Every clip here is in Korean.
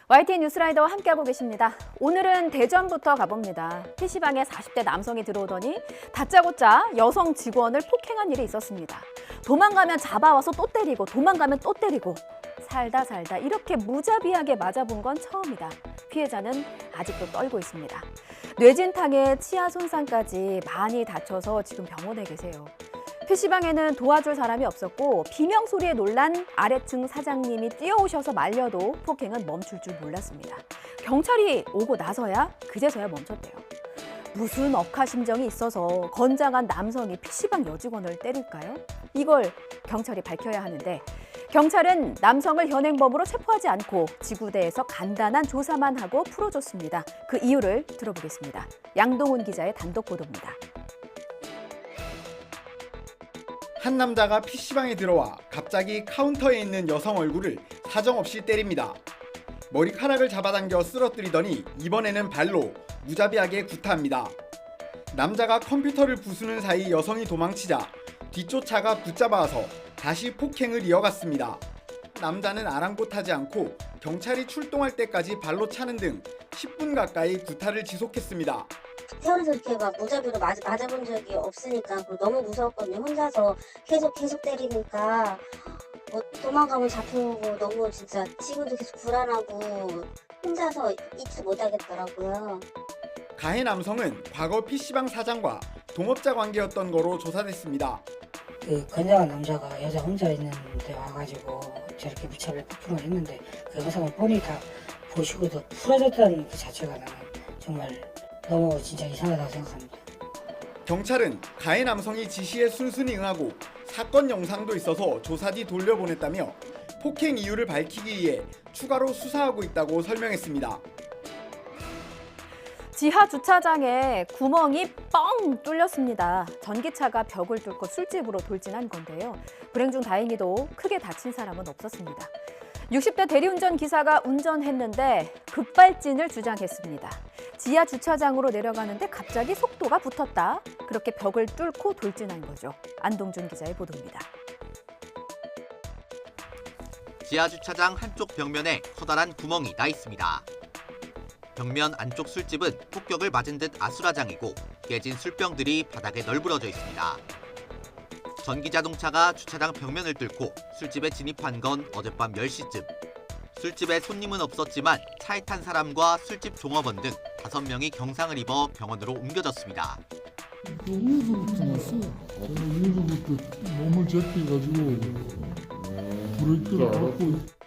YTN 뉴스라이더와 함께하고 계십니다. 오늘은 대전부터 가봅니다. PC방에 40대 남성이 들어오더니 다짜고짜 여성 직원을 폭행한 일이 있었습니다. 도망가면 잡아와서 또 때리고 도망가면 또 때리고 살다 이렇게 무자비하게 맞아본 건 처음이다. 피해자는 아직도 떨고 있습니다. 뇌진탕에 치아 손상까지 많이 다쳐서 지금 병원에 계세요. PC방에는 도와줄 사람이 없었고 비명 소리에 놀란 아래층 사장님이 뛰어오셔서 말려도 폭행은 멈출 줄 몰랐습니다. 경찰이 오고 나서야 그제서야 멈췄대요. 무슨 억하심정이 있어서 건장한 남성이 PC방 여직원을 때릴까요? 이걸 경찰이 밝혀야 하는데 경찰은 남성을 현행범으로 체포하지 않고 지구대에서 간단한 조사만 하고 풀어줬습니다. 그 이유를 들어보겠습니다. 양동훈 기자의 단독 보도입니다. 한 남자가 PC방에 들어와 갑자기 카운터에 있는 여성 얼굴을 사정없이 때립니다. 머리카락을 잡아당겨 쓰러뜨리더니 이번에는 발로 무자비하게 구타합니다. 남자가 컴퓨터를 부수는 사이 여성이 도망치자 뒷조차가 붙잡아서 다시 폭행을 이어갔습니다. 남자는 아랑곳하지 않고 경찰이 출동할 때까지 발로 차는 등 10분 가까이 구타를 지속했습니다. 태어나서 이렇게 막 무자비로 맞아본 적이 없으니까 너무 무서웠거든요. 혼자서 계속 때리니까 뭐 도망가면 잡혀오고 너무 진짜 지금도 계속 불안하고 혼자서 잊지 못하겠더라고요. 가해 남성은 과거 PC방 사장과 동업자 관계였던 거로 조사됐습니다. 그 건장한 남자가 여자 혼자 있는데 와가지고 저렇게 무차별 폭행을 했는데 그 영상을 뻔히 다 보시고도 풀어졌다는 그 자체가 나는 정말 너무 진짜 이상하다고 생각합니다. 경찰은 가해 남성이 지시에 순순히 응하고 사건 영상도 있어서 조사 뒤 돌려보냈다며 폭행 이유를 밝히기 위해 추가로 수사하고 있다고 설명했습니다. 지하 주차장에 구멍이 뻥 뚫렸습니다. 전기차가 벽을 뚫고 술집으로 돌진한 건데요. 불행 중 다행히도 크게 다친 사람은 없었습니다. 60대 대리운전 기사가 운전했는데 급발진을 주장했습니다. 지하 주차장으로 내려가는데 갑자기 속도가 붙었다. 그렇게 벽을 뚫고 돌진한 거죠. 안동준 기자의 보도입니다. 지하 주차장 한쪽 벽면에 커다란 구멍이 나 있습니다. 벽면 안쪽 술집은 폭격을 맞은 듯 아수라장이고 깨진 술병들이 바닥에 널브러져 있습니다. 전기자동차가 주차장 벽면을 뚫고 술집에 진입한 건 어젯밤 10시쯤. 술집에 손님은 없었지만 차에 탄 사람과 술집 종업원 등 5명이 경상을 입어 병원으로 옮겨졌습니다. 위에서부터 났어요. 위에서부터 몸을 제끼가지고 브레이크를 밟고.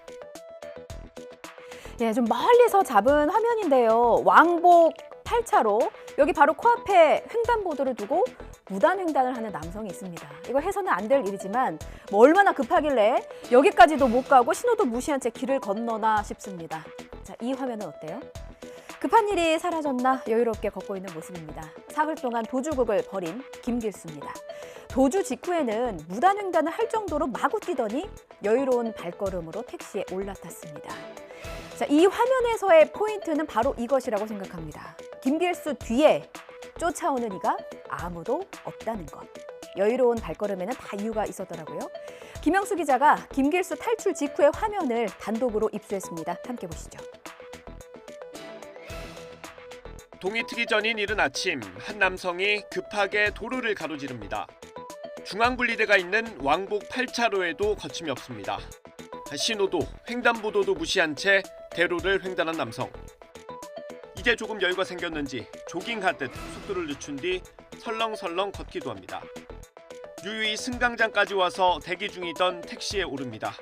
예, 좀 멀리서 잡은 화면인데요. 왕복 8차로 여기 바로 코앞에 횡단보도를 두고 무단횡단을 하는 남성이 있습니다. 이거 해서는 안 될 일이지만 뭐 얼마나 급하길래 여기까지도 못 가고 신호도 무시한 채 길을 건너나 싶습니다. 자, 이 화면은 어때요? 급한 일이 사라졌나 여유롭게 걷고 있는 모습입니다. 사흘 동안 도주극을 벌인 김길수입니다. 도주 직후에는 무단횡단을 할 정도로 마구 뛰더니 여유로운 발걸음으로 택시에 올라탔습니다. 자, 이 화면에서의 포인트는 바로 이것이라고 생각합니다. 김길수 뒤에 쫓아오는 이가 아무도 없다는 것. 여유로운 발걸음에는 다 이유가 있었더라고요. 김영수 기자가 김길수 탈출 직후의 화면을 단독으로 입수했습니다. 함께 보시죠. 동이 트기 전인 이른 아침, 한 남성이 급하게 도로를 가로지릅니다. 중앙분리대가 있는 왕복 8차로에도 거침이 없습니다. 신호도 횡단보도도 무시한 채 대로를 횡단한 남성. 이제 조금 여유가 생겼는지 조깅하듯 속도를 늦춘 뒤 설렁설렁 걷기도 합니다. 유유히 승강장까지 와서 대기 중이던 택시에 오릅니다.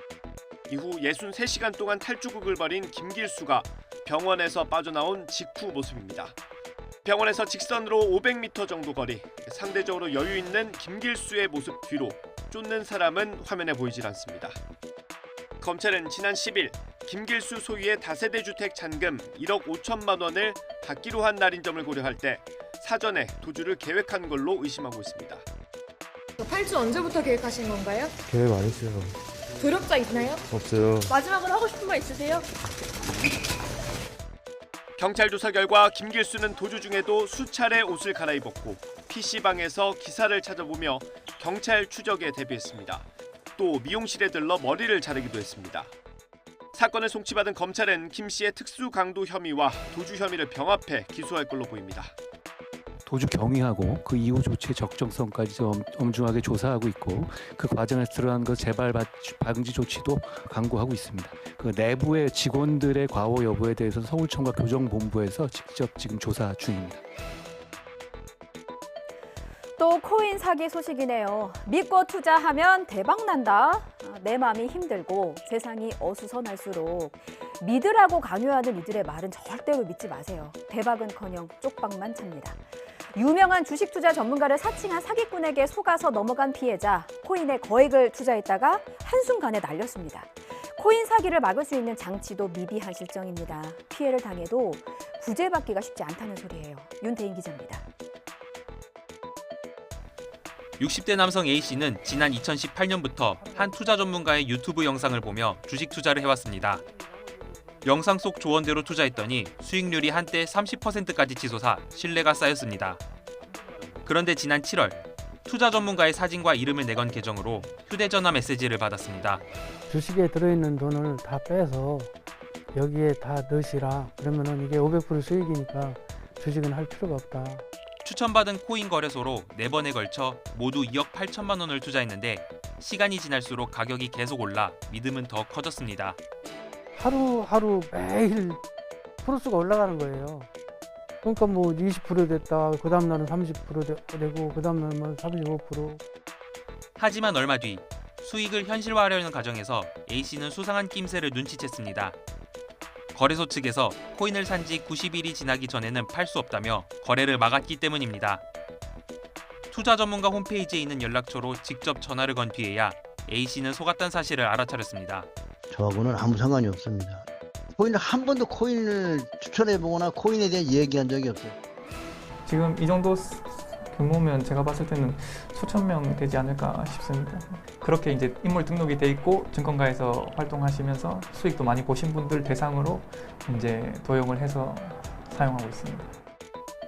이후 63시간 동안 탈주극을 벌인 김길수가 병원에서 빠져나온 직후 모습입니다. 병원에서 직선으로 500m 정도 거리, 상대적으로 여유 있는 김길수의 모습 뒤로 쫓는 사람은 화면에 보이질 않습니다. 검찰은 지난 10일 김길수 소유의 다세대 주택 잔금 1억 5천만 원을 받기로 한 날인 점을 고려할 때 사전에 도주를 계획한 걸로 의심하고 있습니다. 탈주 언제부터 계획하신 건가요? 계획 안 했어요. 조력자 있나요? 없어요. 마지막으로 하고 싶은 말 있으세요? 경찰 조사 결과 김길수는 도주 중에도 수차례 옷을 갈아입었고 PC방에서 기사를 찾아보며 경찰 추적에 대비했습니다. 또 미용실에 들러 머리를 자르기도 했습니다. 사건을 송치받은 검찰은 김 씨의 특수 강도 혐의와 도주 혐의를 병합해 기소할 걸로 보입니다. 도주 경위하고 그 이후 조치의 적정성까지 엄중하게 조사하고 있고 그 과정에서 드러난 그 재발 방지 조치도 강구하고 있습니다. 그 내부의 직원들의 과오 여부에 대해서 서울청과 교정본부에서 직접 지금 조사 중입니다. 또 코인 사기 소식이네요. 믿고 투자하면 대박 난다. 내 마음이 힘들고 세상이 어수선할수록 믿으라고 강요하는 이들의 말은 절대로 믿지 마세요. 대박은커녕 쪽박만 찹니다. 유명한 주식 투자 전문가를 사칭한 사기꾼에게 속아서 넘어간 피해자, 코인에 거액을 투자했다가 한순간에 날렸습니다. 코인 사기를 막을 수 있는 장치도 미비한 실정입니다. 피해를 당해도 구제받기가 쉽지 않다는 소리예요. 윤태인 기자입니다. 60대 남성 A씨는 지난 2018년부터 한 투자 전문가의 유튜브 영상을 보며 주식 투자를 해왔습니다. 영상 속 조언대로 투자했더니 수익률이 한때 30%까지 치솟아 신뢰가 쌓였습니다. 그런데 지난 7월 투자 전문가의 사진과 이름을 내건 계정으로 휴대전화 메시지를 받았습니다. 주식에 들어있는 돈을 다 빼서 여기에 다 넣으시라. 그러면은 이게 500% 수익이니까 주식은 할 필요가 없다. 추천받은 코인 거래소로 4번에 걸쳐 모두 2억 8천만 원을 투자했는데 시간이 지날수록 가격이 계속 올라 믿음은 더 커졌습니다. 하루하루 매일 프로수가 올라가는 거예요. 그러니까 뭐 20% 됐다. 그 다음 날은 30% 되고 그 다음 날은 35%. 하지만 얼마 뒤 수익을 현실화하려는 과정에서 A씨는 수상한 낌새를 눈치챘습니다. 거래소 측에서 코인을 산 지 90일이 지나기 전에는 팔 수 없다며 거래를 막았기 때문입니다. 투자 전문가 홈페이지에 있는 연락처로 직접 전화를 건 뒤에야 A씨는 속았다는 사실을 알아차렸습니다. 저하고는 아무 상관이 없습니다. 코인을 한 번도 코인을 추천해보거나 코인에 대해 얘기한 적이 없어요. 지금 이 정도 규모면 제가 봤을 때는 수천 명 되지 않을까 싶습니다. 그렇게 이제 인물 등록이 돼 있고 증권가에서 활동하시면서 수익도 많이 보신 분들 대상으로 이제 도용을 해서 사용하고 있습니다.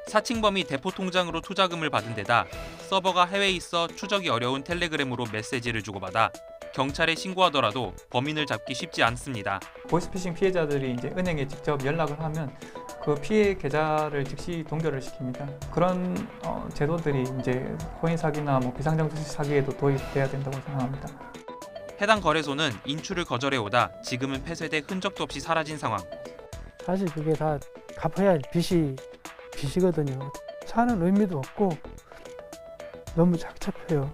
사칭범이 대포 통장으로 투자금을 받은 데다 서버가 해외에 있어 추적이 어려운 텔레그램으로 메시지를 주고받아 경찰에 신고하더라도 범인을 잡기 쉽지 않습니다. 보이스피싱 피해자들이 이제 은행에 직접 연락을 하면 그 피해 계좌를 즉시 동결을 시킵니다. 그런 제도들이 이제 코인 사기나 뭐 비상장주식 사기에도 도입돼야 된다고 생각합니다. 해당 거래소는 인출을 거절해오다 지금은 폐쇄돼 흔적도 없이 사라진 상황. 사실 그게 다 갚아야 빚이거든요. 사는 의미도 없고 너무 착잡해요.